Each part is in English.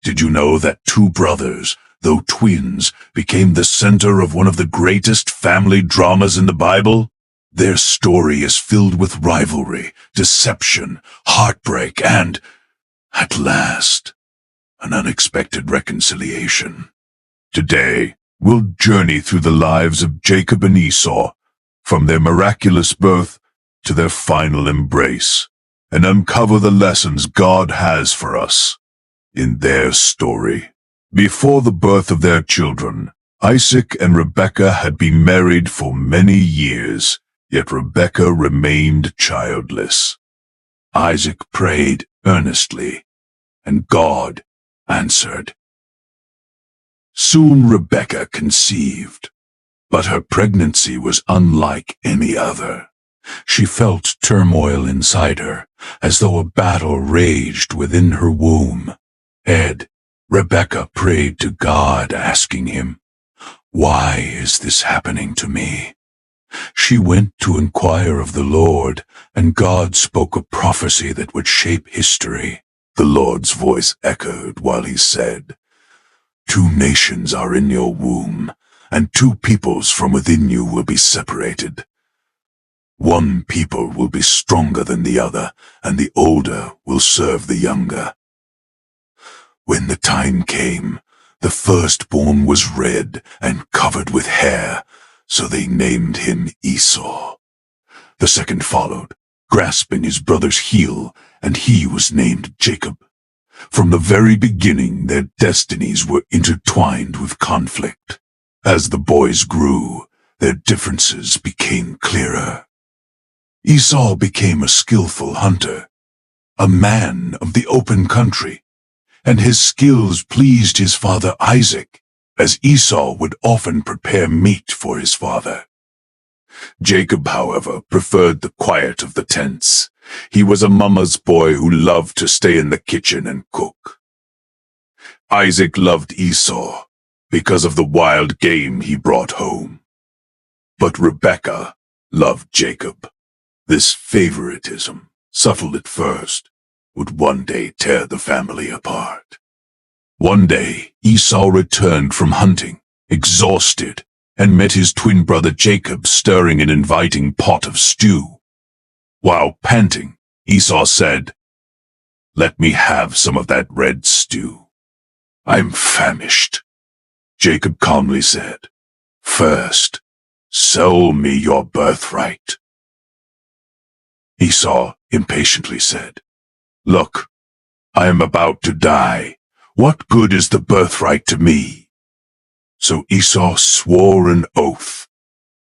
Did you know that two brothers, though twins, became the center of one of the greatest family dramas in the Bible? Their story is filled with rivalry, deception, heartbreak, and, at last, an unexpected reconciliation. Today, we'll journey through the lives of Jacob and Esau, from their miraculous birth to their final embrace, and uncover the lessons God has for us in their story. Before the birth of their children, Isaac and Rebekah had been married for many years, yet Rebekah remained childless. Isaac prayed earnestly, and God answered. Soon Rebekah conceived, but her pregnancy was unlike any other. She felt turmoil inside her, as though a battle raged within her womb. Rebekah prayed to God, asking him, "Why is this happening to me?" She went to inquire of the Lord, and God spoke a prophecy that would shape history. The Lord's voice echoed while he said, "Two nations are in your womb, and two peoples from within you will be separated. One people will be stronger than the other, and the older will serve the younger." When the time came, the firstborn was red and covered with hair, so they named him Esau. The second followed, grasping his brother's heel, and he was named Jacob. From the very beginning, their destinies were intertwined with conflict. As the boys grew, their differences became clearer. Esau became a skillful hunter, a man of the open country, and his skills pleased his father Isaac, as Esau would often prepare meat for his father. Jacob, however, preferred the quiet of the tents. He was a mama's boy who loved to stay in the kitchen and cook. Isaac loved Esau because of the wild game he brought home. But Rebekah loved Jacob. This favoritism, subtle at first, would one day tear the family apart. One day, Esau returned from hunting, exhausted, and met his twin brother Jacob stirring an inviting pot of stew. While panting, Esau said, "Let me have some of that red stew. I'm famished." Jacob calmly said, "First, sell me your birthright." Esau impatiently said, "Look, I am about to die. What good is the birthright to me?" So Esau swore an oath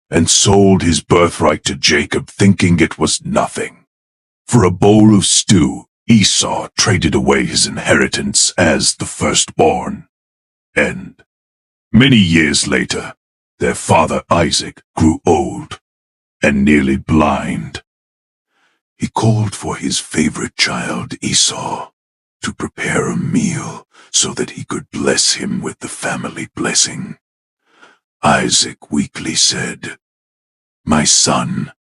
and sold his birthright to Jacob, thinking it was nothing. For a bowl of stew, Esau traded away his inheritance as the firstborn. And many years later, their father Isaac grew old and nearly blind. He called for his favorite child Esau to prepare a meal so that he could bless him with the family blessing. Isaac weakly said, "My son,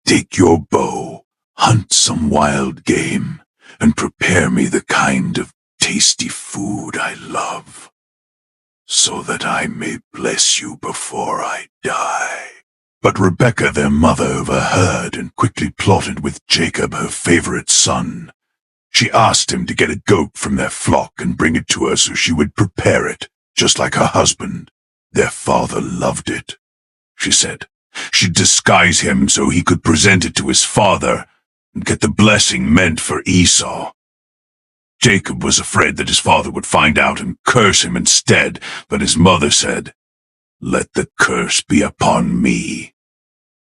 take your bow, hunt some wild game, and prepare me the kind of tasty food I love, so that I may bless you before I die." But Rebekah, their mother, overheard and quickly plotted with Jacob, her favorite son. She asked him to get a goat from their flock and bring it to her so she would prepare it, just like her husband. Their father loved it, she said. She'd disguise him so he could present it to his father and get the blessing meant for Esau. Jacob was afraid that his father would find out and curse him instead, but his mother said, "Let the curse be upon me."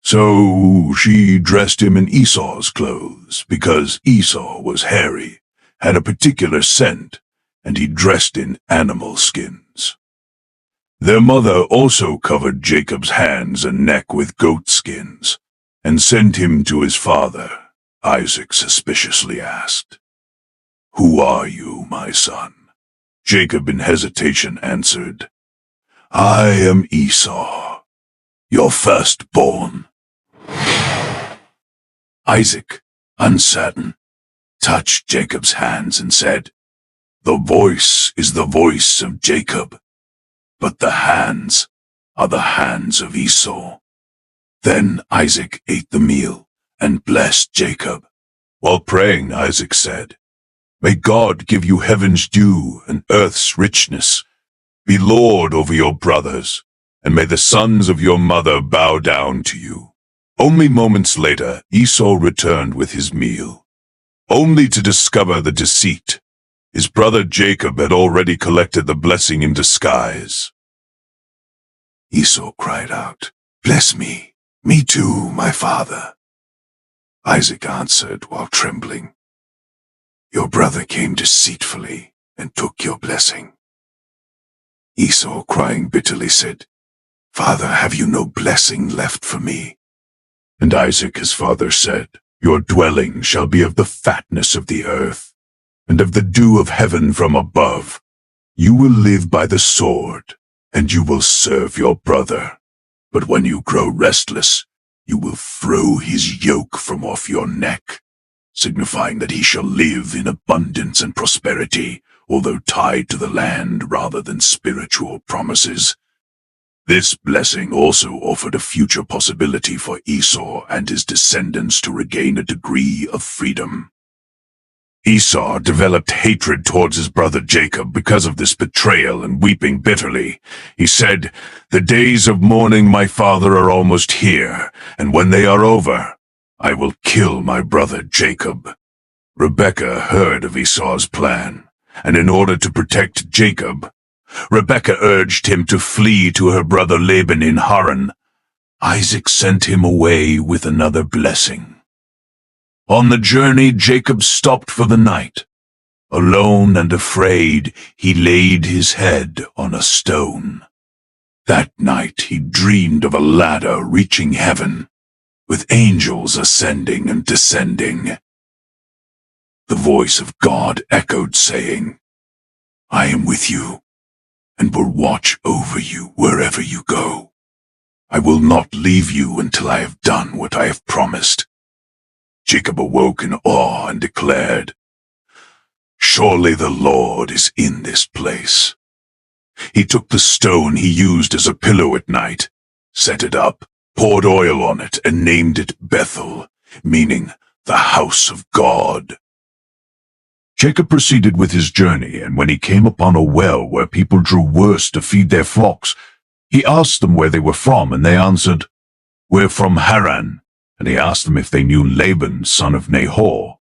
So she dressed him in Esau's clothes, because Esau was hairy, had a particular scent, and he dressed in animal skins. Their mother also covered Jacob's hands and neck with goat skins, and sent him to his father. Isaac suspiciously asked, "Who are you, my son?" Jacob in hesitation answered, "I am Esau, your firstborn." Isaac, uncertain, touched Jacob's hands and said, The voice is the voice of Jacob, but the hands are the hands of Esau." Then Isaac ate the meal and blessed Jacob. While praying, Isaac said, "May God give you heaven's dew and earth's richness. Be Lord over your brothers, and may the sons of your mother bow down to you." Only moments later, Esau returned with his meal, only to discover the deceit. His brother Jacob had already collected the blessing in disguise. Esau cried out, "Bless me, me too, my father." Isaac answered while trembling, "Your brother came deceitfully and took your blessing." Esau, crying bitterly, said, "Father, have you no blessing left for me?" And Isaac his father said, "Your dwelling shall be of the fatness of the earth, and of the dew of heaven from above. You will live by the sword, and you will serve your brother. But when you grow restless, you will throw his yoke from off your neck," signifying that he shall live in abundance and prosperity, although tied to the land rather than spiritual promises. This blessing also offered a future possibility for Esau and his descendants to regain a degree of freedom. Esau developed hatred towards his brother Jacob because of this betrayal, and weeping bitterly, he said, "The days of mourning my father are almost here, and when they are over, I will kill my brother Jacob." Rebekah heard of Esau's plan, and in order to protect Jacob, Rebekah urged him to flee to her brother Laban in Haran. Isaac sent him away with another blessing. On the journey, Jacob stopped for the night. Alone and afraid, he laid his head on a stone. That night he dreamed of a ladder reaching heaven, with angels ascending and descending. The voice of God echoed, saying, "I am with you, and will watch over you wherever you go. I will not leave you until I have done what I have promised." Jacob awoke in awe and declared, "Surely the Lord is in this place." He took the stone he used as a pillow at night, set it up, poured oil on it, and named it Bethel, meaning the house of God. Jacob proceeded with his journey, and when he came upon a well where people drew worse to feed their flocks, he asked them where they were from, and they answered, "We're from Haran." And he asked them if they knew Laban, son of Nahor.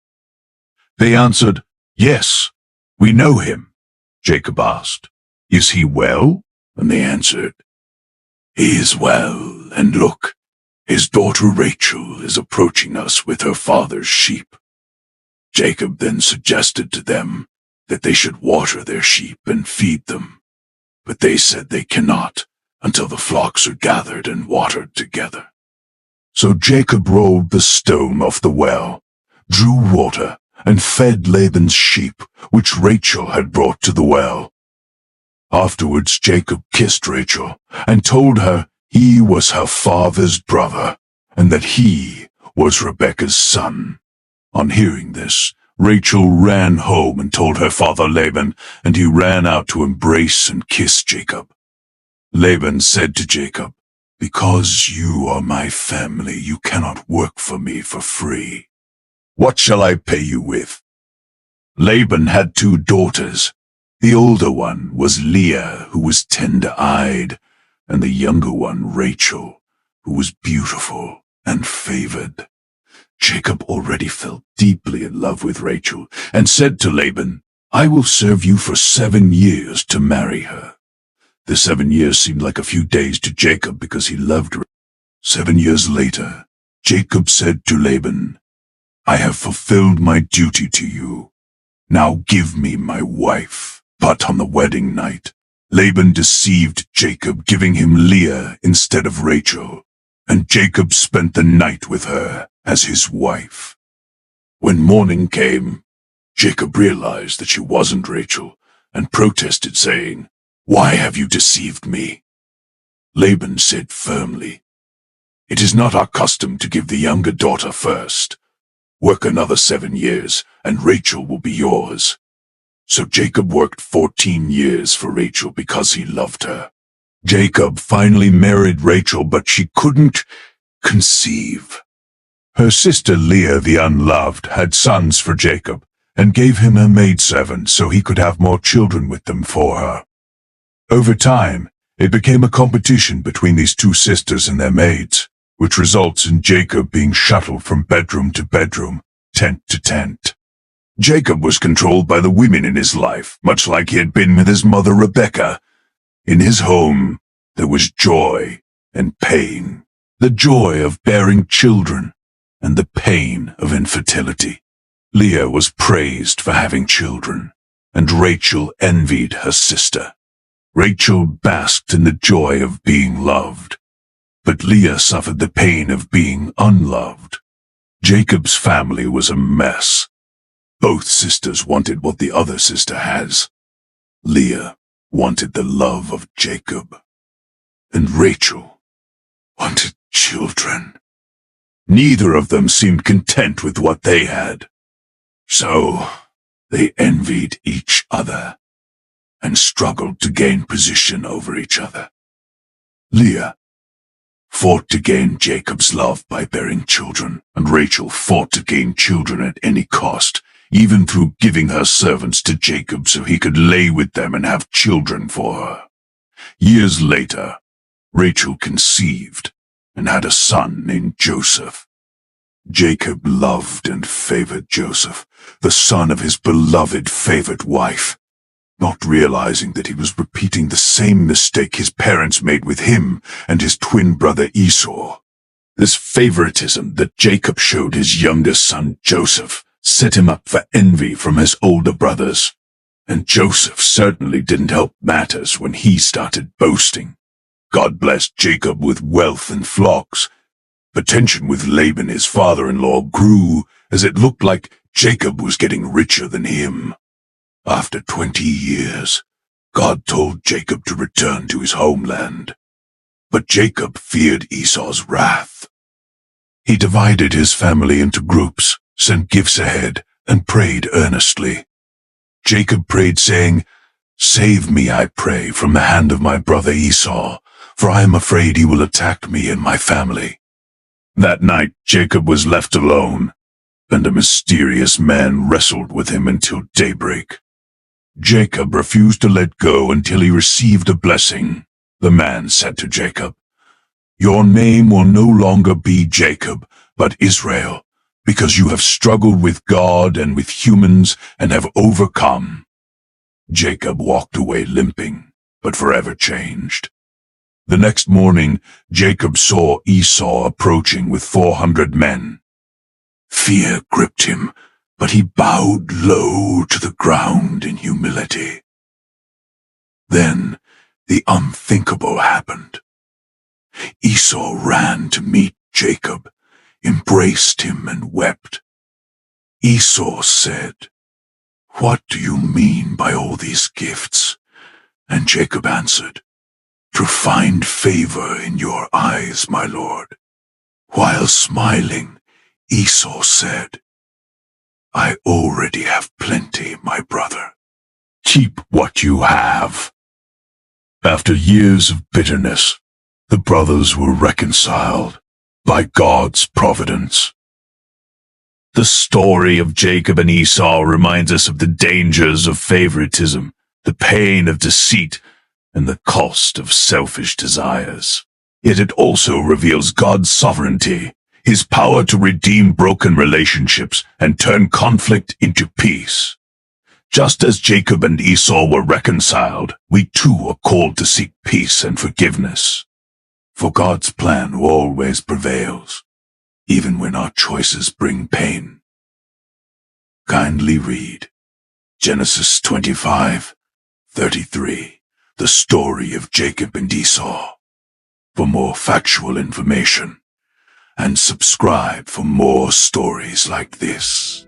They answered, "Yes, we know him." Jacob asked, "Is he well?" And they answered, "He is well, and look, his daughter Rachel is approaching us with her father's sheep." Jacob then suggested to them that they should water their sheep and feed them, but they said they cannot until the flocks are gathered and watered together. So Jacob rolled the stone off the well, drew water, and fed Laban's sheep, which Rachel had brought to the well. Afterwards Jacob kissed Rachel and told her he was her father's brother, and that he was Rebekah's son. On hearing this, Rachel ran home and told her father Laban, and he ran out to embrace and kiss Jacob. Laban said to Jacob, "Because you are my family, you cannot work for me for free. What shall I pay you with?" Laban had 2 daughters. The older one was Leah, who was tender-eyed, and the younger one, Rachel, who was beautiful and favored. Jacob already felt deeply in love with Rachel, and said to Laban, "I will serve you for 7 years to marry her." The 7 years seemed like a few days to Jacob because he loved her. 7 years later, Jacob said to Laban, "I have fulfilled my duty to you. Now give me my wife." But on the wedding night, Laban deceived Jacob, giving him Leah instead of Rachel, and Jacob spent the night with her as his wife. When morning came, Jacob realized that she wasn't Rachel and protested, saying, "Why have you deceived me?" Laban said firmly, "It is not our custom to give the younger daughter first. Work another 7 years, and Rachel will be yours." So Jacob worked 14 years for Rachel because he loved her. Jacob finally married Rachel, but she couldn't conceive. Her sister Leah, the unloved, had sons for Jacob and gave him a maidservant so he could have more children with them for her. Over time, it became a competition between these two sisters and their maids, which results in Jacob being shuttled from bedroom to bedroom, tent to tent. Jacob was controlled by the women in his life, much like he had been with his mother Rebekah. In his home, there was joy and pain, the joy of bearing children and the pain of infertility. Leah was praised for having children, and Rachel envied her sister. Rachel basked in the joy of being loved, but Leah suffered the pain of being unloved. Jacob's family was a mess. Both sisters wanted what the other sister has. Leah wanted the love of Jacob, and Rachel wanted children. Neither of them seemed content with what they had, so they envied each other and struggled to gain position over each other. Leah fought to gain Jacob's love by bearing children, and Rachel fought to gain children at any cost, even through giving her servants to Jacob so he could lay with them and have children for her. Years later, Rachel conceived and had a son named Joseph. Jacob loved and favored Joseph, the son of his beloved favorite wife, not realizing that he was repeating the same mistake his parents made with him and his twin brother Esau. This favoritism that Jacob showed his youngest son Joseph set him up for envy from his older brothers, and Joseph certainly didn't help matters when he started boasting. God blessed Jacob with wealth and flocks, but tension with Laban, his father-in-law, grew as it looked like Jacob was getting richer than him. After 20 years, God told Jacob to return to his homeland, but Jacob feared Esau's wrath. He divided his family into groups, sent gifts ahead, and prayed earnestly. Jacob prayed, saying, "Save me, I pray, from the hand of my brother Esau, for I am afraid he will attack me and my family." That night, Jacob was left alone, and a mysterious man wrestled with him until daybreak. Jacob refused to let go until he received a blessing. The man said to Jacob, "Your name will no longer be Jacob, but Israel, because you have struggled with God and with humans and have overcome." Jacob walked away limping, but forever changed. The next morning, Jacob saw Esau approaching with 400 men. Fear gripped him, but he bowed low to the ground in humility. Then the unthinkable happened. Esau ran to meet Jacob, embraced him and wept. Esau said, "What do you mean by all these gifts?" And Jacob answered, "To find favor in your eyes, my lord." While smiling, Esau said, "I already have plenty, my brother. Keep what you have." After years of bitterness, the brothers were reconciled by God's providence. The story of Jacob and Esau reminds us of the dangers of favoritism, the pain of deceit, and the cost of selfish desires. Yet it also reveals God's sovereignty, his power to redeem broken relationships and turn conflict into peace. Just as Jacob and Esau were reconciled, we too are called to seek peace and forgiveness. For God's plan always prevails, even when our choices bring pain. Kindly read Genesis 25:33, the story of Jacob and Esau, for more factual information, and subscribe for more stories like this.